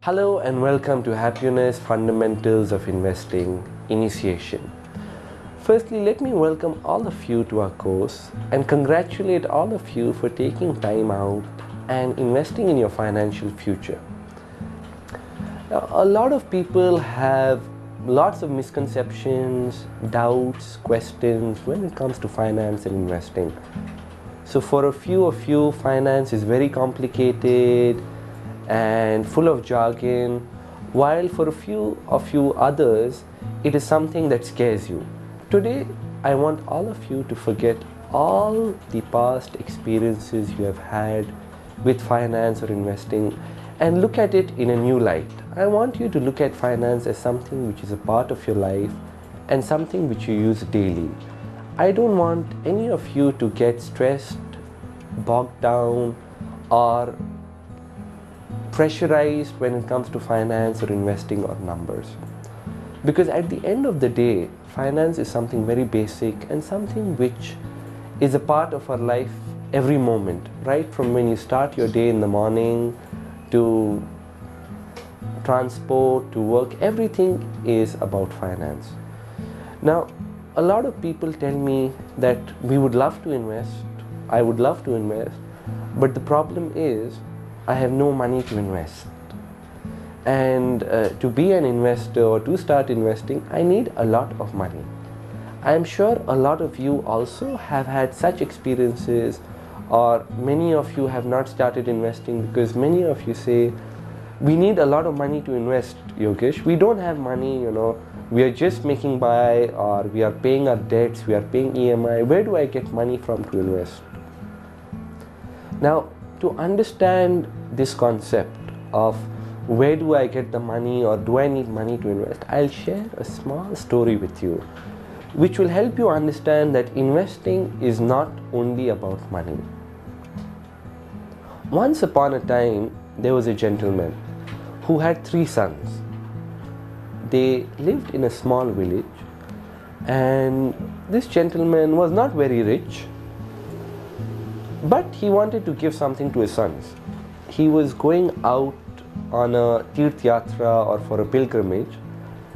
Hello and welcome to Happiness Fundamentals of Investing Initiation. Firstly, let me welcome all of you to our course and congratulate all of you for taking time out and investing in your financial future. Now, a lot of people have lots of misconceptions, doubts, questions when it comes to finance and investing. So for a few of you, finance is very complicated and full of jargon, while for a few of you others, it is something that scares you. Today, I want all of you to forget all the past experiences you have had with finance or investing and look at it in a new light. I want you to look at finance as something which is a part of your life and something which you use daily. I don't want any of you to get stressed, bogged down, or pressurized when it comes to finance or investing or numbers. Because at the end of the day, finance is something very basic and something which is a part of our life every moment, right from when you start your day in the morning to transport to work, everything is about finance. Now, a lot of people tell me that we would love to invest, I would love to invest, but the problem is I have no money to invest. And to be an investor or to start investing, I need a lot of money. I am sure a lot of you also have had such experiences, or many of you have not started investing because many of you say, we need a lot of money to invest, Yogesh. We don't have money, we are just making by, or we are paying our debts, we are paying EMI. Where do I get money from to invest? Now, to understand this concept of where do I get the money or do I need money to invest, I'll share a small story with you which will help you understand that investing is not only about money. Once upon a time, there was a gentleman who had 3 sons. They lived in a small village, and this gentleman was not very rich, but he wanted to give something to his sons. He was going out on a Tirth Yatra or for a pilgrimage,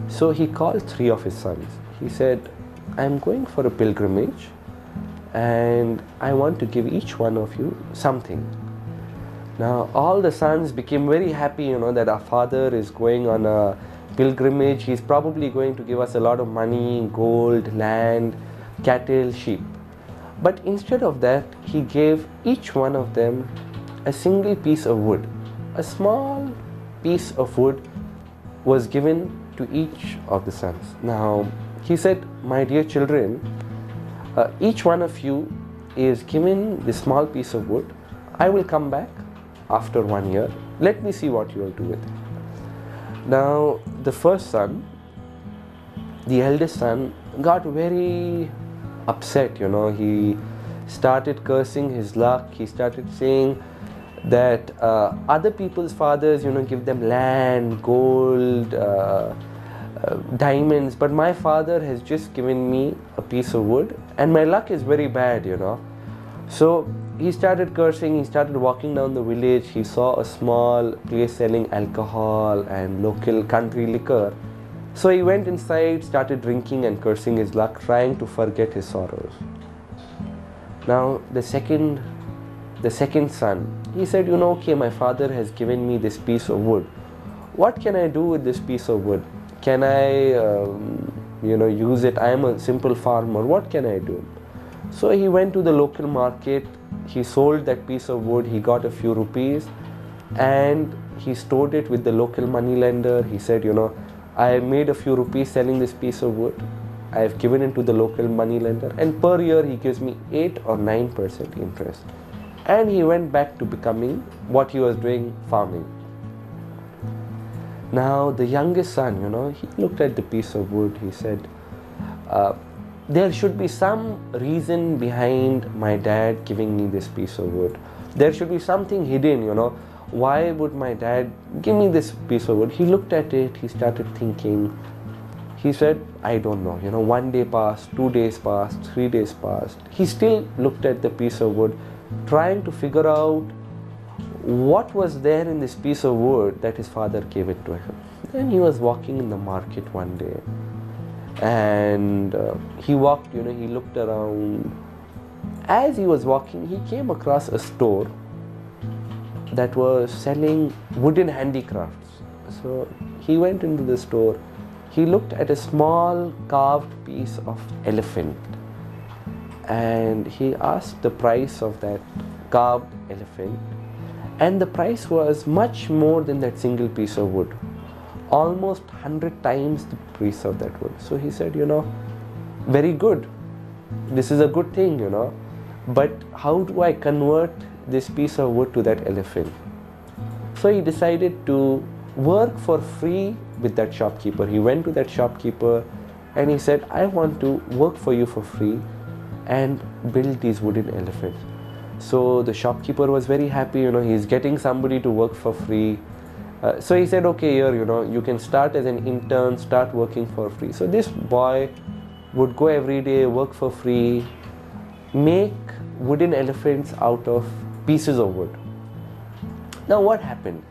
so he called 3 of his sons. He said, I'm going for a pilgrimage and I want to give each one of you something. Now all the sons became very happy, that our father is going on a pilgrimage. He's probably going to give us a lot of money, gold, land, cattle, sheep. But instead of that, he gave each one of them a single piece of wood. A small piece of wood was given to each of the sons. Now, he said, my dear children, each one of you is given this small piece of wood. I will come back after 1 year. Let me see what you will do with it. Now, the first son, the eldest son, got very upset, he started cursing his luck. He started saying that other people's fathers, give them land, gold, diamonds, but my father has just given me a piece of wood and my luck is very bad, So he started cursing. He started walking down the village. He saw a small place selling alcohol and local country liquor. So he went inside, started drinking and cursing his luck, trying to forget his sorrows. Now the second son, he said, okay, my father has given me this piece of wood. What can I do with this piece of wood? Can I, use it? I am a simple farmer. What can I do? So he went to the local market. He sold that piece of wood. He got a few rupees and he stored it with the local money lender. He said, I made a few rupees selling this piece of wood. I have given it to the local money lender and per year he gives me 8 or 9% interest. And he went back to becoming what he was doing, farming. Now the youngest son, he looked at the piece of wood. He said, there should be some reason behind my dad giving me this piece of wood. There should be something hidden, Why would my dad give me this piece of wood? He looked at it, he started thinking. He said, I don't know. 1 day passed, 2 days passed, 3 days passed. He still looked at the piece of wood, trying to figure out what was there in this piece of wood that his father gave it to him. Then he was walking in the market one day, and he walked, he looked around. As he was walking, he came across a store that was selling wooden handicrafts. So he went into the store. He looked at a small carved piece of elephant, and he asked the price of that carved elephant, and the price was much more than that single piece of wood, almost 100 times the price of that wood. So he said, very good, this is a good thing, but how do I convert this piece of wood to that elephant? So he decided to work for free with that shopkeeper. He went to that shopkeeper and he said, I want to work for you for free and build these wooden elephants. So the shopkeeper was very happy, he's getting somebody to work for free. So he said, okay, here, you can start as an intern, start working for free. So this boy would go every day, work for free, make wooden elephants out of pieces of wood. Now what happened?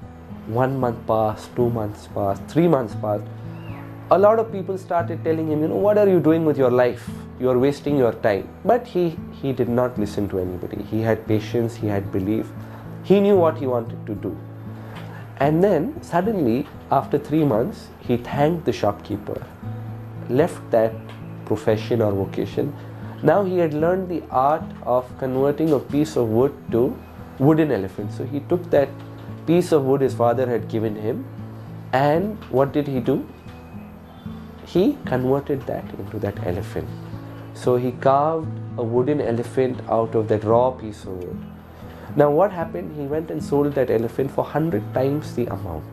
1 month passed, 2 months passed, 3 months passed. A lot of people started telling him, what are you doing with your life? You are wasting your time. But he did not listen to anybody. He had patience, he had belief. He knew what he wanted to do. And then suddenly, after 3 months, he thanked the shopkeeper, left that profession or vocation. Now he had learned the art of converting a piece of wood to wooden elephant. So he took that piece of wood his father had given him, and what did he do? He converted that into that elephant. So he carved a wooden elephant out of that raw piece of wood. Now what happened? He went and sold that elephant for 100 times the amount.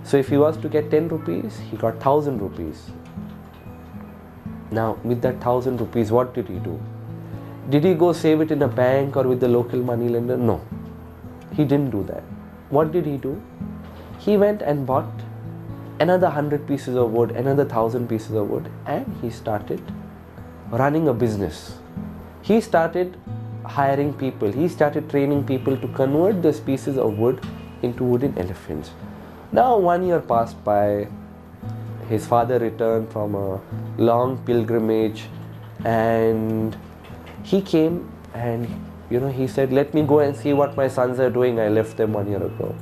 So if he was to get 10 rupees, he got 1000 rupees. Now with that 1000 rupees, what did he do? Did he go save it in a bank or with the local money lender? No, he didn't do that. What did he do? He went and bought another 100 pieces of wood, another 1000 pieces of wood, and he started running a business. He started hiring people. He started training people to convert those pieces of wood into wooden elephants. Now 1 year passed by. His father returned from a long pilgrimage, and he came and he said, let me go and see what my sons are doing. I left them 1 year ago.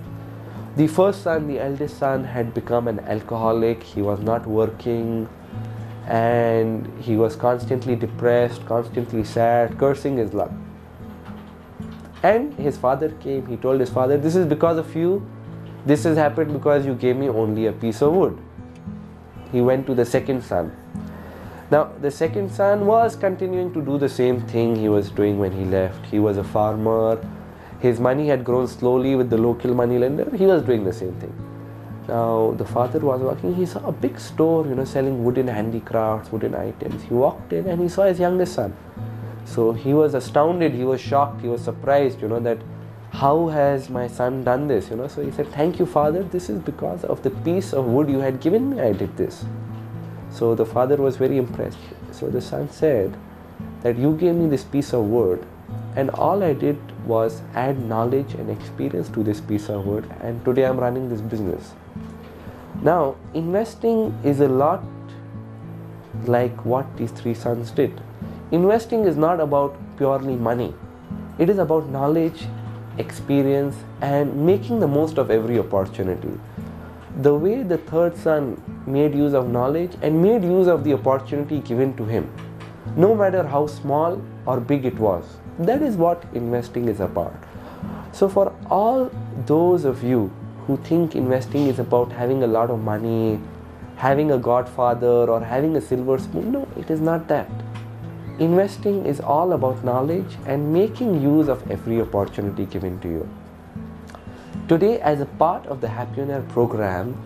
The first son, the eldest son, had become an alcoholic. He was not working, and he was constantly depressed, constantly sad, cursing his luck. And his father came. He told his father, this is because of you. This has happened because you gave me only a piece of wood. He went to the second son. Now the second son was continuing to do the same thing he was doing when he left. He was a farmer. His money had grown slowly with the local money lender. He was doing the same thing. Now the father was working. He saw a big store, selling wooden handicrafts, wooden items. He walked in and he saw his youngest son. So he was astounded. He was shocked. He was surprised, that how has my son done this? So he said, thank you, father. This is because of the piece of wood you had given me. I did this. So the father was very impressed. So the son said that you gave me this piece of wood, and all I did was add knowledge and experience to this piece of wood, and today I'm running this business. Now, investing is a lot like what these three sons did. Investing is not about purely money. It is about knowledge, experience, and making the most of every opportunity. The way the third son made use of knowledge and made use of the opportunity given to him, no matter how small or big it was, that is what investing is about. So for all those of you who think investing is about having a lot of money, having a godfather, or having a silver spoon, no, it is not that. Investing is all about knowledge and making use of every opportunity given to you. Today, as a part of the Happioneer program,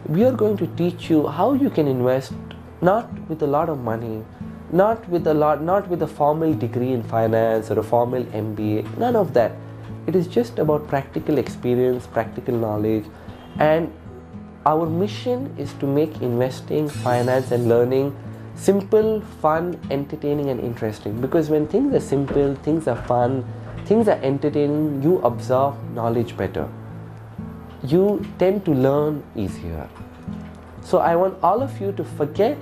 we are going to teach you how you can invest not with a lot of money, not with a formal degree in finance or a formal MBA, none of that. It is just about practical experience, practical knowledge, and our mission is to make investing, finance, and learning simple, fun, entertaining, and interesting. Because when things are simple, things are fun, things are entertaining, you absorb knowledge better. You tend to learn easier. So I want all of you to forget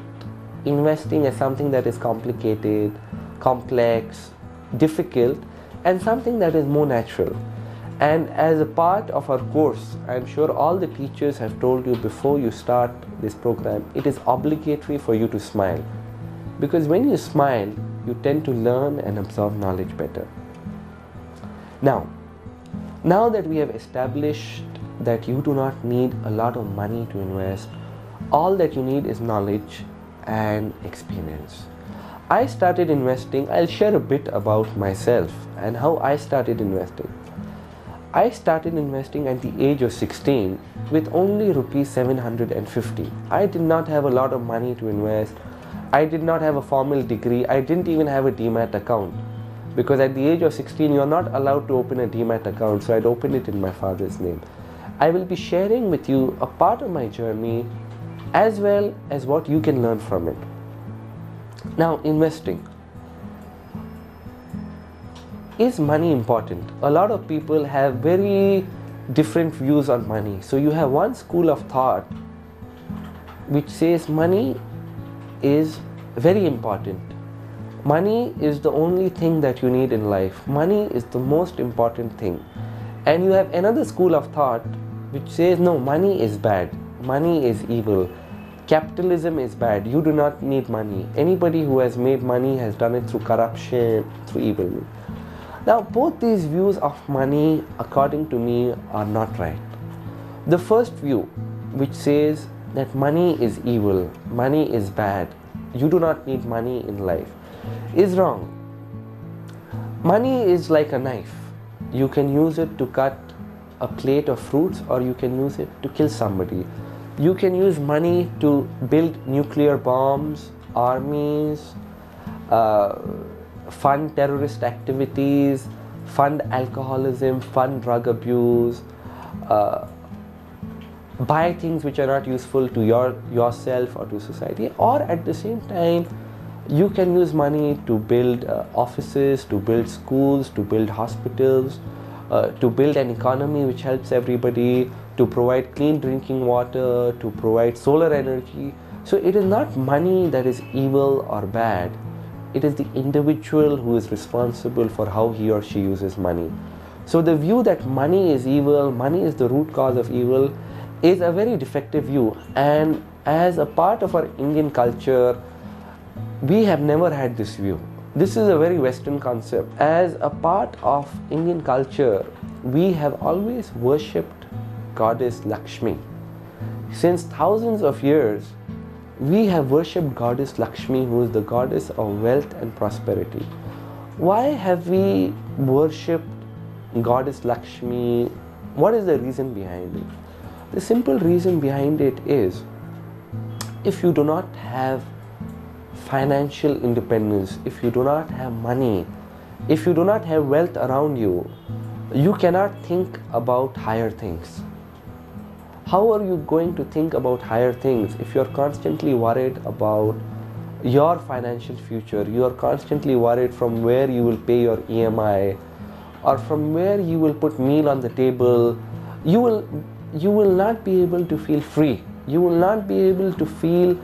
investing as something that is complicated, complex, difficult, and something that is more natural. And as a part of our course, I'm sure all the teachers have told you before you start this program, it is obligatory for you to smile. Because when you smile, you tend to learn and absorb knowledge better. Now that we have established that you do not need a lot of money to invest, all that you need is knowledge and experience. I started investing. I'll share a bit about myself and how I started investing. I started investing at the age of 16 with only rupees 750. I did not have a lot of money to invest. I did not have a formal degree. I didn't even have a demat account, because at the age of 16 you are not allowed to open a demat account, so I'd opened it in my father's name. I will be sharing with you a part of my journey as well as what you can learn from it. Now, investing. Is money important? A lot of people have very different views on money. So you have one school of thought which says money is very important. Money is the only thing that you need in life. Money is the most important thing. And you have another school of thought which says no, money is bad. Money is evil. Capitalism is bad. You do not need money. Anybody who has made money has done it through corruption, through evil. Now, both these views of money, according to me, are not right. The first view, which says that money is evil, money is bad, you do not need money in life, is wrong. Money is like a knife. You can use it to cut a plate of fruits, or you can use it to kill somebody. You can use money to build nuclear bombs, armies, fund terrorist activities, fund alcoholism, fund drug abuse, buy things which are not useful to yourself or to society. Or at the same time, you can use money to build offices, to build schools, to build hospitals, to build an economy which helps everybody, to provide clean drinking water, to provide solar energy. So it is not money that is evil or bad. It is the individual who is responsible for how he or she uses money. So the view that money is evil, money is the root cause of evil, is a very defective view. And as a part of our Indian culture, we have never had this view. This is a very Western concept. As a part of Indian culture, we have always worshipped Goddess Lakshmi. Since thousands of years, we have worshipped Goddess Lakshmi, who is the goddess of wealth and prosperity. Why have we worshipped Goddess Lakshmi? What is the reason behind it? The simple reason behind it is, if you do not have financial independence, if you do not have money, if you do not have wealth around you, you cannot think about higher things. How are you going to think about higher things if you're constantly worried about your financial future? You are constantly worried from where you will pay your EMI, or from where you will put meal on the table. You will not be able to feel free. You will not be able to feel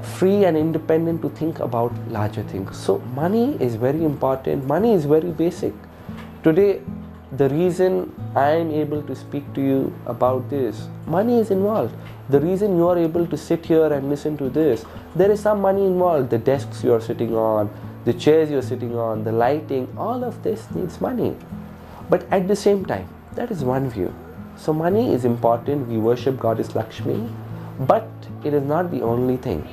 free and independent to think about larger things. So money is very important. Money is very basic. Today, the reason I am able to speak to you about this, money is involved. The reason you are able to sit here and listen to this, there is some money involved. The desks you are sitting on, the chairs you are sitting on, the lighting, all of this needs money. But at the same time, that is one view. So money is important. We worship Goddess Lakshmi, but it is not the only thing.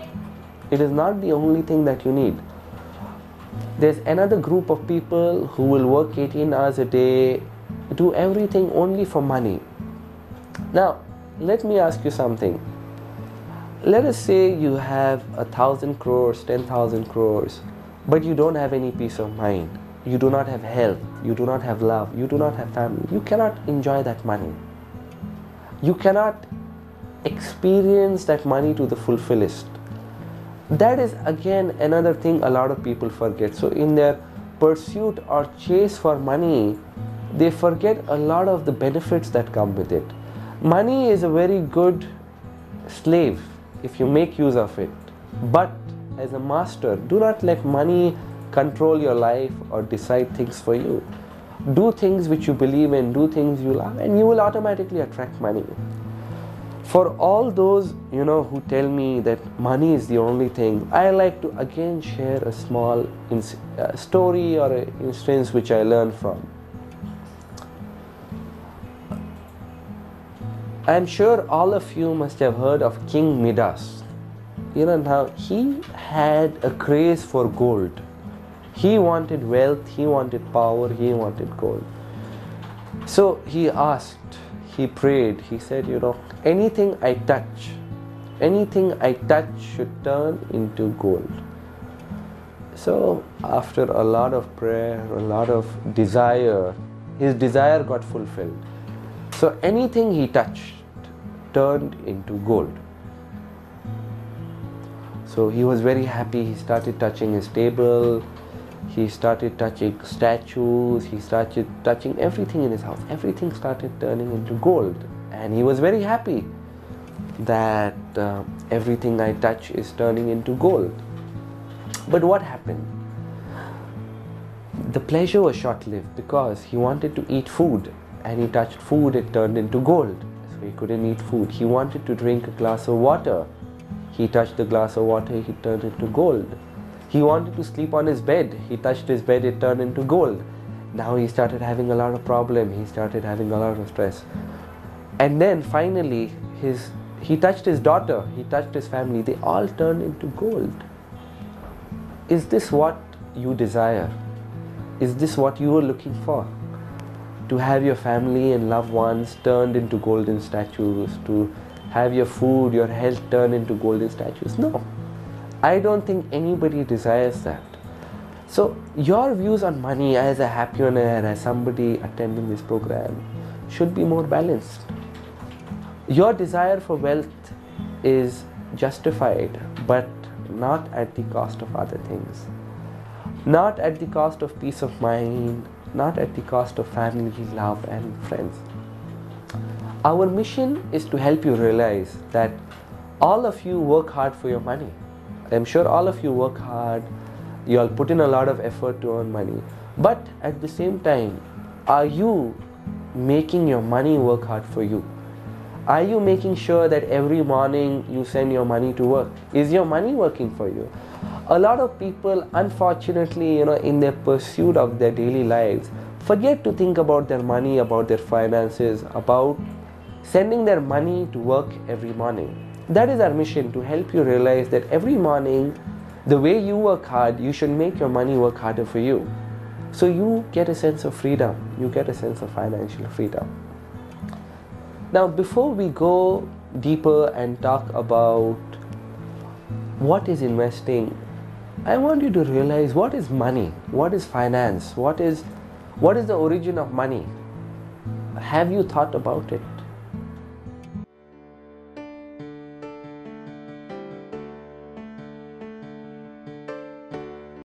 It is not the only thing that you need. There's another group of people who will work 18 hours a day, do everything only for money. Now, let me ask you something. Let us say you have 1,000 crores, 10,000 crores, but you don't have any peace of mind. You do not have health. You do not have love. You do not have family. You cannot enjoy that money. You cannot experience that money to the fullest. That is again another thing a lot of people forget. So in their pursuit or chase for money, they forget a lot of the benefits that come with it. Money is a very good slave if you make use of it, but as a master, do not let money control your life or decide things for you. Do things which you believe in, do things you love, and you will automatically attract money. For all those who tell me that money is the only thing, I like to again share a small story or an instance which I learned from. I'm sure all of you must have heard of King Midas. Now he had a craze for gold. He wanted wealth, he wanted power, he wanted gold. So he asked, he prayed, he said, anything I touch should turn into gold. So after a lot of prayer, a lot of desire, his desire got fulfilled. So anything he touched turned into gold. So he was very happy. He started touching his table, he started touching statues, he started touching everything in his house. Everything started turning into gold. And he was very happy that everything I touch is turning into gold. But what happened? The pleasure was short-lived because he wanted to eat food, and he touched food, it turned into gold. So he couldn't eat food. He wanted to drink a glass of water. He touched the glass of water, it turned into gold. He wanted to sleep on his bed. He touched his bed, it turned into gold. Now he started having a lot of problems. He started having a lot of stress. And then finally, he touched his daughter, he touched his family. They all turned into gold. Is this what you desire? Is this what you are looking for? To have your family and loved ones turned into golden statues, to have your food, your health turned into golden statues? No, I don't think anybody desires that. So your views on money as a happyonaire, as somebody attending this program, should be more balanced. Your desire for wealth is justified, but not at the cost of other things. Not at the cost of peace of mind, not at the cost of family, love and friends. Our mission is to help you realize that all of you work hard for your money. I'm sure all of you work hard, you all put in a lot of effort to earn money. But at the same time, are you making your money work hard for you? Are you making sure that every morning you send your money to work? Is your money working for you? A lot of people, unfortunately, in their pursuit of their daily lives, forget to think about their money, about their finances, about sending their money to work every morning. That is our mission, to help you realize that every morning, the way you work hard, you should make your money work harder for you. So you get a sense of freedom, you get a sense of financial freedom. Now, before we go deeper and talk about what is investing, I want you to realize what is money, what is finance, what is the origin of money. Have you thought about it?